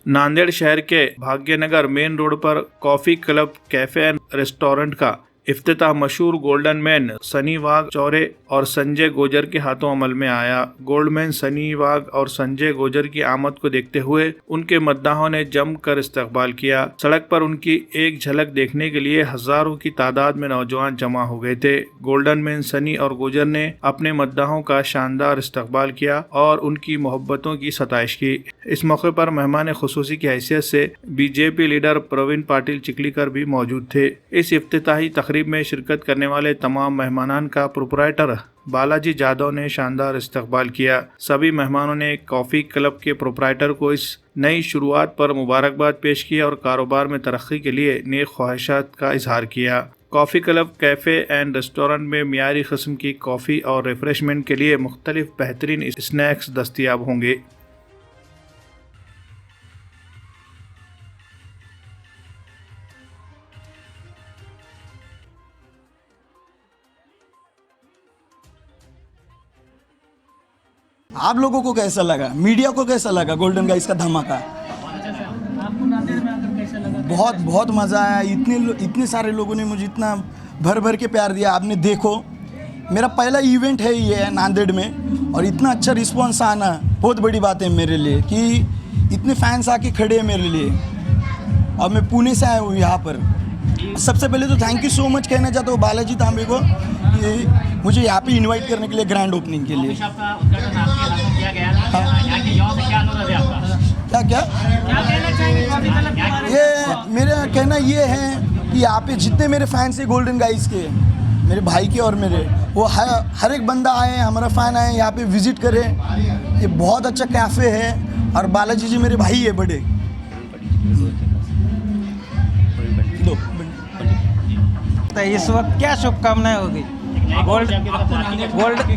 नांदेड़ शहर के Bhagyanagar main road पर coffee club cafe and restaurant का इफ्तिताह मशहूर गोल्डन मैन सनी वाघ चौरे और संजय गोजर के हाथों अमल में आया। गोल्डमैन सनी वाघ और संजय गोजर की आमद को देखते हुए उनके मद्दाहों ने जमकर इस्तकबाल किया। सड़क पर उनकी एक झलक देखने के लिए हजारों की तादाद में नौजवान जमा हो गए थे। गोल्डन मैन सनी और गोजर ने अपने मद्दाहों का शानदार इस्तकबाल किया और उनकी मोहब्बतों की सताइश की। इस मौके पर मेहमान खुसूसी की हैसियत से बीजेपी लीडर प्रवीण पाटिल चिखलीकर भी मौजूद थे। इस इफ्तिताही तकरीब में शिरकत करने वाले तमाम मेहमानान का प्रोपराइटर बालाजी जादव ने शानदार इस्तकबाल किया। सभी मेहमानों ने कॉफी क्लब के प्रोपराइटर को इस नई शुरुआत पर मुबारकबाद पेश की और कारोबार में तरक्की के लिए नेक ख्वाहिशात का इजहार किया। Coffee club cafe and restaurant में मियारी किस्म की कॉफ़ी और रिफ्रेशमेंट के लिए मुख्तलिफ बेहतरीन स्नैक्स दस्तयाब होंगे। आप लोगों को कैसा लगा, मीडिया को कैसा लगा गोल्डन गाइस का धमाका? आपको नांदेड़ में आकर कैसा लगा? बहुत मज़ा आया। इतने सारे लोगों ने मुझे इतना भर भर के प्यार दिया। आपने देखो, मेरा पहला इवेंट है ये नांदेड़ में और इतना अच्छा रिस्पांस आना बहुत बड़ी बात है मेरे लिए कि इतने फैंस आके खड़े हैं मेरे लिए। और मैं पुणे से आया हूँ यहाँ पर। सबसे पहले तो थैंक यू सो मच कहना चाहता हूँ बालाजी तांबे को कि मुझे यहाँ पे इनवाइट करने के लिए ग्रैंड ओपनिंग के लिए। क्या ये मेरा कहना ये है कि यहाँ पे जितने मेरे फैंस हैं गोल्डन गाइस के, मेरे भाई के और मेरे, वो हर एक बंदा आए, हमारा फ़ैन आए, यहाँ पे विज़िट करे। ये बहुत अच्छा कैफ़े है और बालाजी जी मेरे भाई है बड़े। इस वक्त क्या शुभकामनाएं होगी? गोल्ड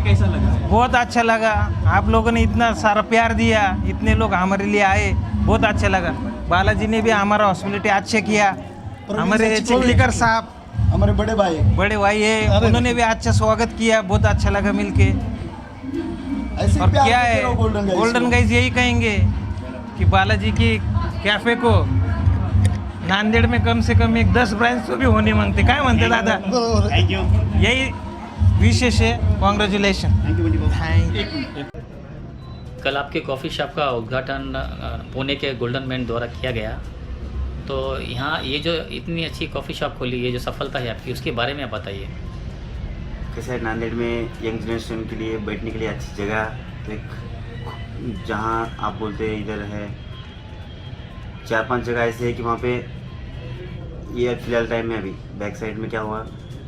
कैसा लगा? बहुत अच्छा लगा। आप लोगों ने इतना सारा प्यार दिया, इतने लोग हमारे लिए आए, बहुत अच्छा लगा। बालाजी ने भी हमारा हॉस्पिटलिटी अच्छे किया। हमारे चिखलीकर साहब हमारे बड़े भाई है, उन्होंने भी अच्छा स्वागत किया, बहुत अच्छा लगा मिलके। ऐसे और प्यार क्या करते है, रहो गोल्डन गाइस यही कहेंगे कि बालाजी की कैफे को नांदेड़ में कम से कम एक 10 ब्रांच तो भी होने मांगते। काय म्हणते दादा? Thank you. यही विशेष है। कॉन्ग्रेचुलेशन। कल आपके कॉफ़ी शॉप का उद्घाटन पुणे के गोल्डन मैन द्वारा किया गया, तो यहाँ ये जो इतनी अच्छी कॉफ़ी शॉप खोली, ये जो सफलता है आपकी, उसके बारे में आप बताइए। कैसे नांदेड़ में यंग जनरेशन के लिए बैठने के लिए अच्छी जगह, एक जहाँ आप बोलते हैं इधर है 4-5 जगह ऐसे है कि वहाँ पे ये फ़िलहाल टाइम में अभी बैक साइड में क्या हुआ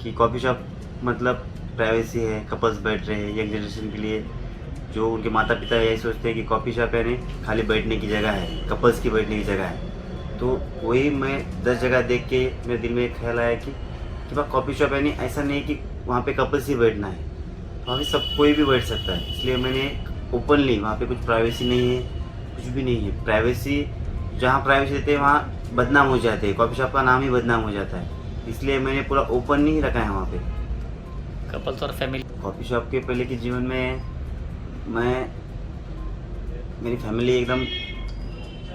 कि कॉफ़ी शॉप मतलब प्राइवेसी है, कपल्स बैठ रहे हैं यंग जनरेशन के लिए। जो उनके माता पिता यही सोचते हैं कि कॉफ़ी शॉप यानी खाली बैठने की जगह है, कपल्स की बैठने की जगह है। तो वही मैं 10 जगह देख के मेरे दिल में एक ख्याल आया कि भाई कॉफ़ी शॉप यानी ऐसा नहीं है कि वहाँ पे कपल्स ही बैठना है, वहाँ पे सब कोई भी बैठ सकता है। इसलिए मैंने ओपनली, वहाँ पे कुछ प्राइवेसी नहीं है, कुछ भी नहीं है। प्राइवेसी, जहाँ प्राइवेसी देते हैं वहाँ बदनाम हो जाते हैं, कॉफ़ी शॉप का नाम ही बदनाम हो जाता है। इसलिए मैंने पूरा ओपन नहीं रखा है वहाँ पे। कपल्स और फैमिली कॉफ़ी शॉप के पहले के जीवन में मेरी फैमिली एकदम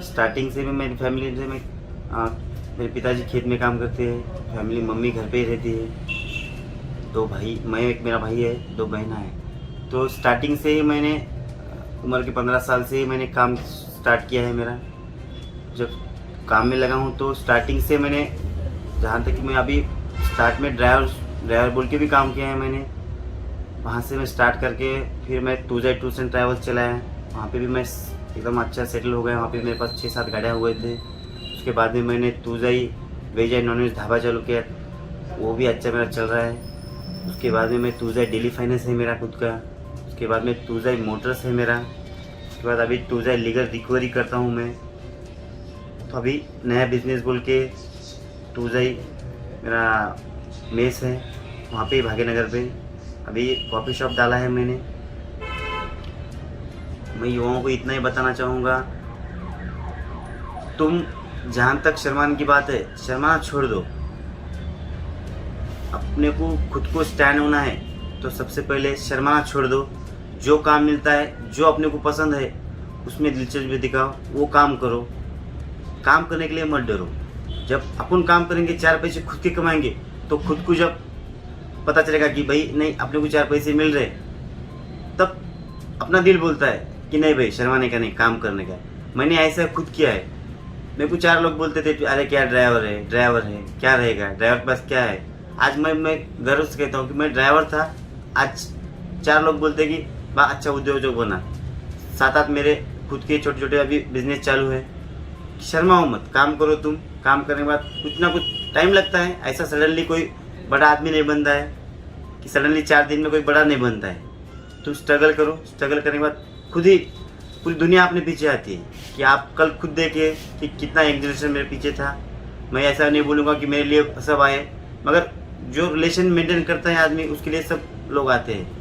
स्टार्टिंग से मेरी फैमिली से मेरे पिताजी खेत में काम करते हैं, फैमिली मम्मी घर पे ही रहती है, 2 भाई, मैं, एक मेरा भाई है, 2 बहना है। तो स्टार्टिंग से ही मैंने उम्र के 15 साल से ही मैंने काम स्टार्ट किया है। मेरा जब काम में लगा हूँ तो स्टार्टिंग से मैंने, जहाँ तक कि मैं अभी स्टार्ट में ड्राइवर बोल के भी काम किया है मैंने। वहाँ से मैं स्टार्ट करके फिर मैं टूजाई टूर्स एंड ट्रैवल्स चलाया, वहाँ पे भी मैं एकदम अच्छा सेटल हो गया। वहाँ पे मेरे पास 6-7 गाड़ियाँ हुए थे। उसके बाद में मैंने टूजाई veg and non veg dhaba चालू किया, वो भी अच्छा मेरा चल रहा है। उसके बाद में मैं टूजाई डेली फाइनेंस है मेरा खुद का। उसके बाद में टूजाई मोटर्स है मेरा। उसके बाद अभी टूजाई लीगल रिकवरी करता हूँ मैं। तो अभी नया बिजनेस बोल के टूजाई मेरा मेस है, वहाँ पे भाग्यनगर पे अभी कॉफ़ी शॉप डाला है मैंने। मैं युवाओं को इतना ही बताना चाहूँगा, तुम जहाँ तक शर्माने की बात है, शर्माना छोड़ दो। अपने को खुद को स्टैंड होना है तो सबसे पहले शर्माना छोड़ दो। जो काम मिलता है, जो अपने को पसंद है, उसमें दिलचस्पी दिखाओ, वो काम करो। काम करने के लिए मत डरो। जब अपन काम करेंगे, 4 पैसे खुद के कमाएंगे, तो खुद को जब पता चलेगा कि भाई नहीं अपने को 4 पैसे मिल रहे, तब अपना दिल बोलता है कि नहीं भाई शर्माने का नहीं, काम करने का। मैंने ऐसा खुद किया है। मेरे को 4 लोग बोलते थे अरे क्या ड्राइवर है, क्या रहेगा, ड्राइवर के पास क्या है। आज मैं गर्व से कहता हूँ कि मैं ड्राइवर था। आज 4 लोग बोलते कि वाह अच्छा उद्योजक बना। 7-8 मेरे खुद के छोटे छोटे अभी बिजनेस चालू है। शर्माओ मत, काम करो तुम। काम करने के बाद कुछ ना कुछ टाइम लगता है। ऐसा सडनली कोई बड़ा आदमी नहीं बनता है कि सडनली 4 दिन में कोई बड़ा नहीं बनता है। तुम स्ट्रगल करो, स्ट्रगल करने के बाद खुद ही पूरी दुनिया अपने पीछे आती है। कि आप कल खुद देखिए कि कितना एक जनरेशन मेरे पीछे था। मैं ऐसा नहीं बोलूँगा कि मेरे लिए सब आए, मगर जो रिलेशन मेंटेन करता है आदमी, उसके लिए सब लोग आते हैं।